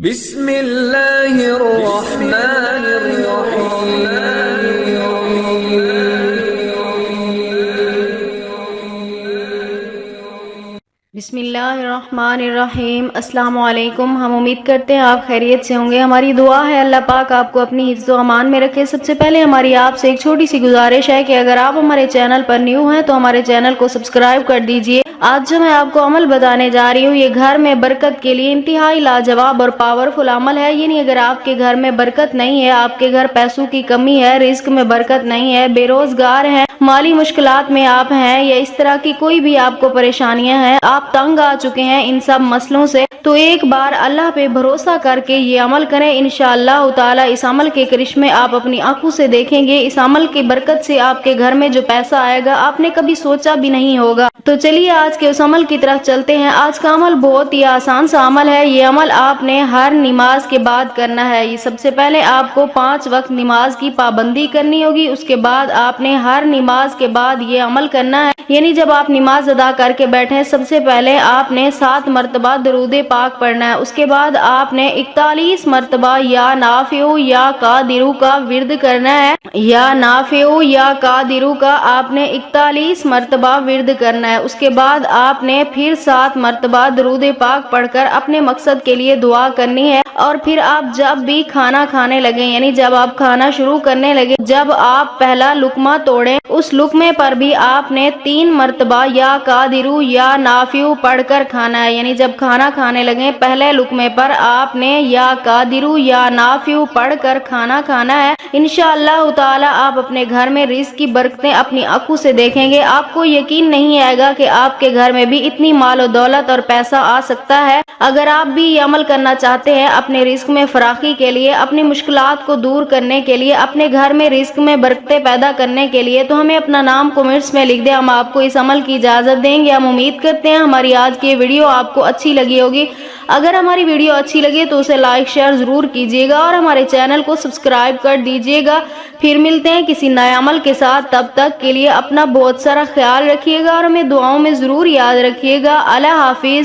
بسم اللہ الرحمن الرحیم بسم اللہ الرحمن الرحیم۔ السلام علیکم۔ ہم امید کرتے ہیں آپ خیریت سے ہوں گے۔ ہماری دعا ہے اللہ پاک آپ کو اپنی حفظ و امان میں رکھے۔ سب سے پہلے ہماری آپ سے ایک چھوٹی سی گزارش ہے کہ اگر آپ ہمارے چینل پر نیو ہیں تو ہمارے چینل کو سبسکرائب کر دیجئے۔ آج جو میں آپ کو عمل بتانے جا رہی ہوں یہ گھر میں برکت کے لیے انتہائی لاجواب اور پاورفل عمل ہے۔ یعنی اگر آپ کے گھر میں برکت نہیں ہے، آپ کے گھر پیسوں کی کمی ہے، رزق میں برکت نہیں ہے، بے روزگار ہیں، مالی مشکلات میں آپ ہیں یا اس طرح کی کوئی بھی آپ کو پریشانیاں ہیں، آپ تنگ آ چکے ہیں ان سب مسئلوں سے، تو ایک بار اللہ پہ بھروسہ کر کے یہ عمل کریں۔ انشاءاللہ تعالی اس عمل کے کرشمے آپ اپنی آنکھوں سے دیکھیں گے۔ اس عمل کی برکت سے آپ کے گھر میں جو پیسہ آئے گا آپ نے کبھی سوچا بھی نہیں ہوگا۔ تو چلیے آج کے اس عمل کی طرف چلتے ہیں۔ آج کا عمل بہت ہی آسان سا عمل ہے۔ یہ عمل آپ نے ہر نماز کے بعد کرنا ہے۔ یہ سب سے پہلے آپ کو 5 وقت نماز کی پابندی کرنی ہوگی، اس کے بعد آپ نے ہر نماز کے بعد یہ عمل کرنا ہے۔ یعنی جب آپ نماز ادا کر کے بیٹھیں سب سے پہلے آپ نے 7 مرتبہ درود پاک پڑھنا ہے، اس کے بعد آپ نے 41 مرتبہ یا نافع یا قادر کا ورد کرنا ہے۔ یا نافع یا قادر کا آپ نے 41 مرتبہ ورد کرنا ہے، اس کے بعد آپ نے پھر 7 مرتبہ درود پاک پڑھ کر اپنے مقصد کے لیے دعا کرنی ہے۔ اور پھر آپ جب بھی کھانا کھانے لگیں، یعنی جب آپ کھانا شروع کرنے لگے، جب آپ پہلا لقمہ توڑیں اس لقمے پر بھی آپ نے 3 مرتبہ یا قادر یا نافع پڑھ کر کھانا ہے۔ یعنی جب کھانا کھانے لگیں پہلے لقمے پر آپ نے یا قادر یا نافع پڑھ کر کھانا کھانا ہے۔ انشاءاللہ تعالی آپ اپنے گھر میں رزق کی برکتیں اپنی آنکھوں سے دیکھیں گے۔ آپ کو یقین نہیں آئے گا کہ آپ کے گھر میں بھی اتنی مال و دولت اور پیسہ آ سکتا ہے۔ اگر آپ بھی یہ عمل کرنا چاہتے ہیں اپنے رزق میں فراخی کے لیے، اپنی مشکلات کو دور کرنے کے لیے، اپنے گھر میں رزق میں برکتیں پیدا کرنے کے لیے، تو ہمیں اپنا نام کمنٹس میں لکھ دیں، ہم آپ کو اس عمل کی اجازت دیں گے۔ ہم امید کرتے ہیں ہماری آج کی ویڈیو آپ کو اچھی لگی ہوگی۔ اگر ہماری ویڈیو اچھی لگے تو اسے لائک شیئر ضرور کیجیے گا اور ہمارے چینل کو سبسکرائب کر دیجیے گا۔ پھر ملتے ہیں کسی نئے عمل کے ساتھ، تب تک کے لیے اپنا بہت سارا خیال رکھیے گا اور ہمیں دعاؤں میں ضرور یاد رکھیے گا۔ اللہ حافظ۔